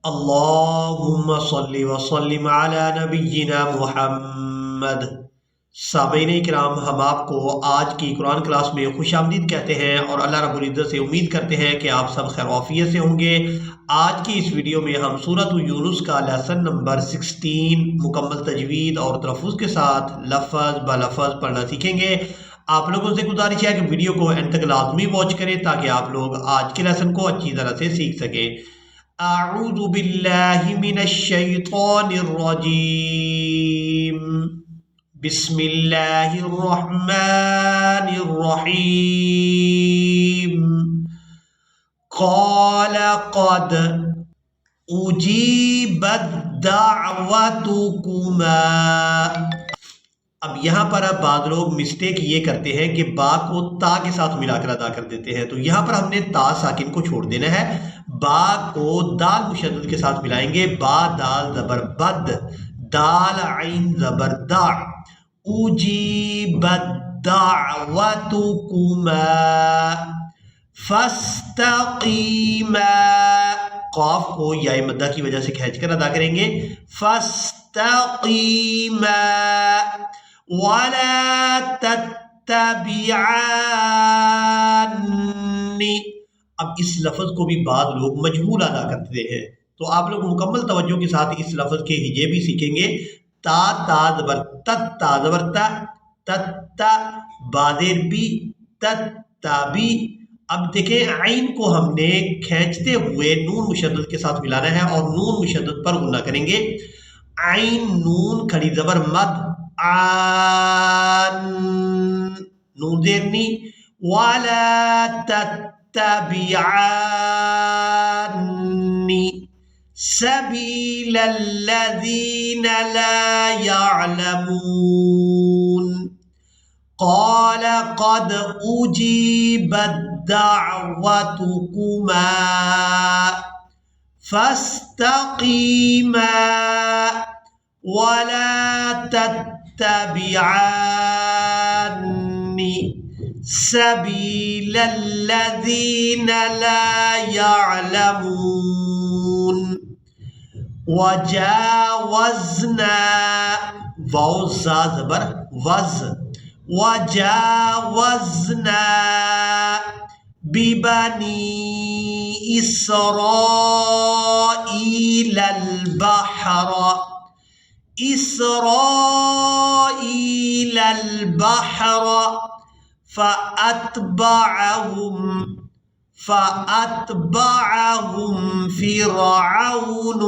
اللہم صلی وسلم علی نبینا محمد۔ سامعین کرام، ہم آپ کو آج کی قرآن کلاس میں خوش آمدید کہتے ہیں اور اللہ رب العزت سے امید کرتے ہیں کہ آپ سب خیر وعافیت سے ہوں گے۔ آج کی اس ویڈیو میں ہم سورۃ یونس کا لیسن نمبر 16 مکمل تجوید اور تلفظ کے ساتھ لفظ بلفظ پڑھنا سیکھیں گے۔ آپ لوگوں سے گزارش ہے کہ ویڈیو کو اینڈ تک لازمی واچ کریں تاکہ آپ لوگ آج کے لیسن کو اچھی طرح سے سیکھ سکیں۔ اعوذ باللہ من الشیطان الرجیم، بسم اللہ الرحمن الرحیم۔ قال قد اجیبت دعوتکما۔ اب یہاں پر بعض لوگ مسٹیک یہ کرتے ہیں کہ با کو تا کے ساتھ ملا کر ادا کر دیتے ہیں، تو یہاں پر ہم نے تا ساکن کو چھوڑ دینا ہے، با کو دال مشدد کے ساتھ ملائیں گے۔ با دال زبر بد، دال عین زبر دا، اجیبت دعوتکما فاستقیما۔ قاف کو یا مدہ کی وجہ سے کھینچ کر ادا کریں گے، فاستقیما ولا تتبعان۔ اب اس لفظ کو بھی بعض لوگ مجہول ادا کرتے ہیں، تو آپ لوگ مکمل توجہ کے ساتھ اس لفظ کے ہجے بھی سیکھیں گے۔ تا تا زبر تت، تا زبر تا، تت بادر بھی، تت تابی۔ اب دیکھیں عین کو ہم نے کھینچتے ہوئے نون مشدد کے ساتھ ملانا ہے اور نون مشدد پر غنہ کریں گے۔ عین نون کھڑی زبر مد، آن نون زیرنی، ولا تتبعان سبیل الذین لا يعلمون۔ قال قد اجیبت دعوتکما فاستقیما ولا تتبعان سبیل الذین لا يعلمون۔ وجاوزنا، واو زا زبر وز، وجاوزنا ببنی اسرائیل البحر، اسرائیل البحر فأتبعهم فرعون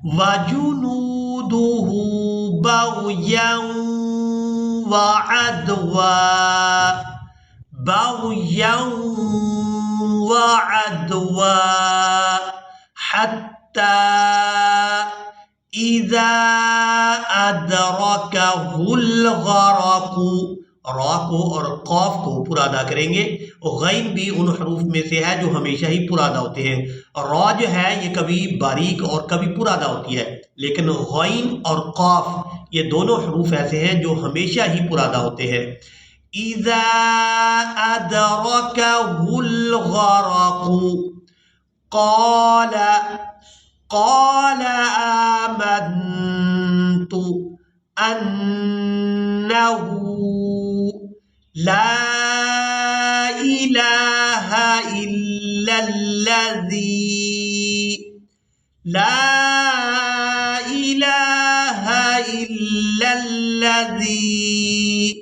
وجنوده بغيا وعدوا حتى اذا ادركه الغرق۔ را کو اور قاف کو پورا ادا کریں گے، غین بھی ان حروف میں سے ہے جو ہمیشہ ہی پورا ادا ہوتے ہیں۔ را جو ہے یہ کبھی باریک اور کبھی پورا ادا ہوتی ہے، لیکن غین اور قاف یہ دونوں حروف ایسے ہیں جو ہمیشہ ہی پورا ادا ہوتے ہیں۔ اذا ادركه الغرق قال آمنت أنه لا إله إلا الذي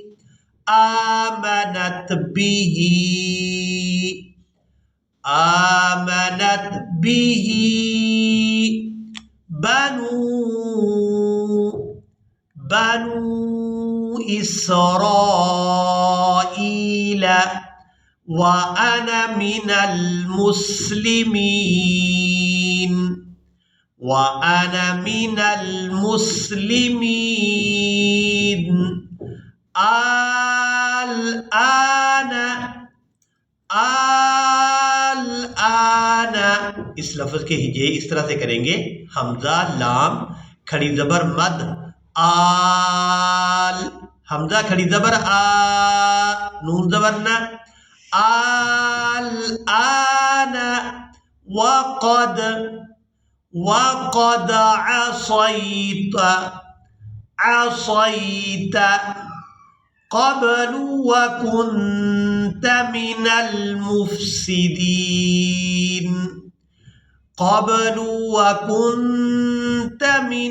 آمنت به بنو إسرائيل وأنا من المسلمين الآن اس لفظ کے ہجے اس طرح سے کریں گے، حمزہ لام کھڑی زبر مد، آل، حمزہ کھڑی زبر آ، نون زبر نہ، الآن وقد عصيت قبل وكنت من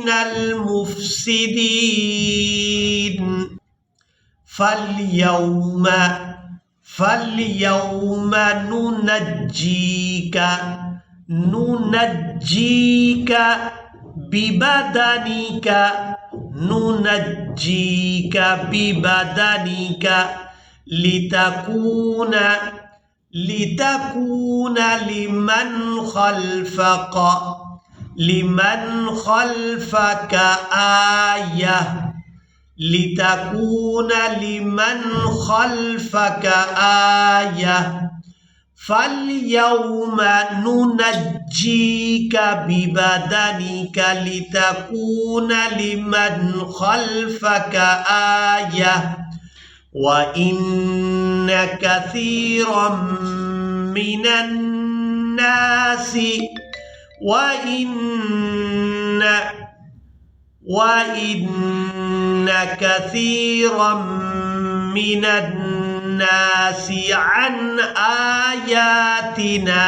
المفسدين فاليوم ننجيك ببدنك لتكون لمن خلفك آية فاليوم ننجيك ببدنك لتكون لمن خلفك آية وإن كثيرا من الناس عن آياتنا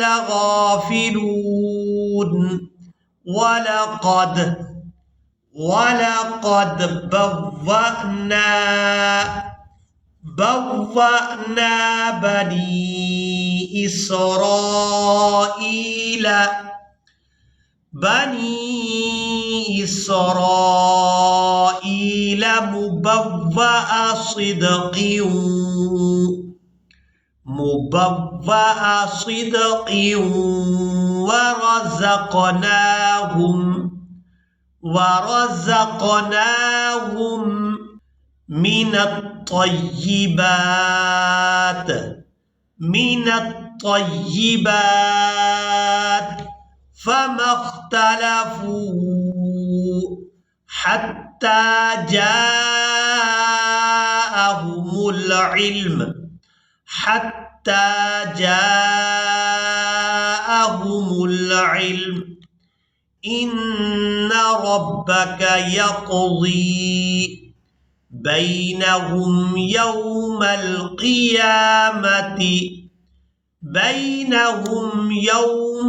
لغافلون ولقد بوأنا بني إسرائيل مبوأ صدق ورزقناهم من الطيبات فما اختلفوا حتى جاءهم العلم إن ربك يقضي بينهم يوم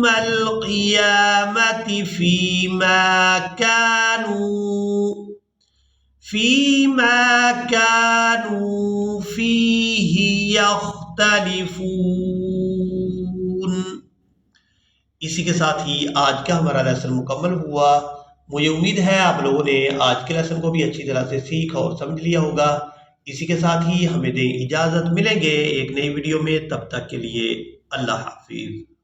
القيامة فيما كانوا فيه يختلفون। इसी के साथ ही आज का हमारा लेसन मुकम्मल हुआ। मुझे उम्मीद है आप लोगों ने आज के लेसन को भी अच्छी तरह से सीख और समझ लिया होगा। इसी के साथ ही हमें दें इजाज़त, मिलेंगे एक नई वीडियो में, तब तक के लिए अल्लाह हाफिज़।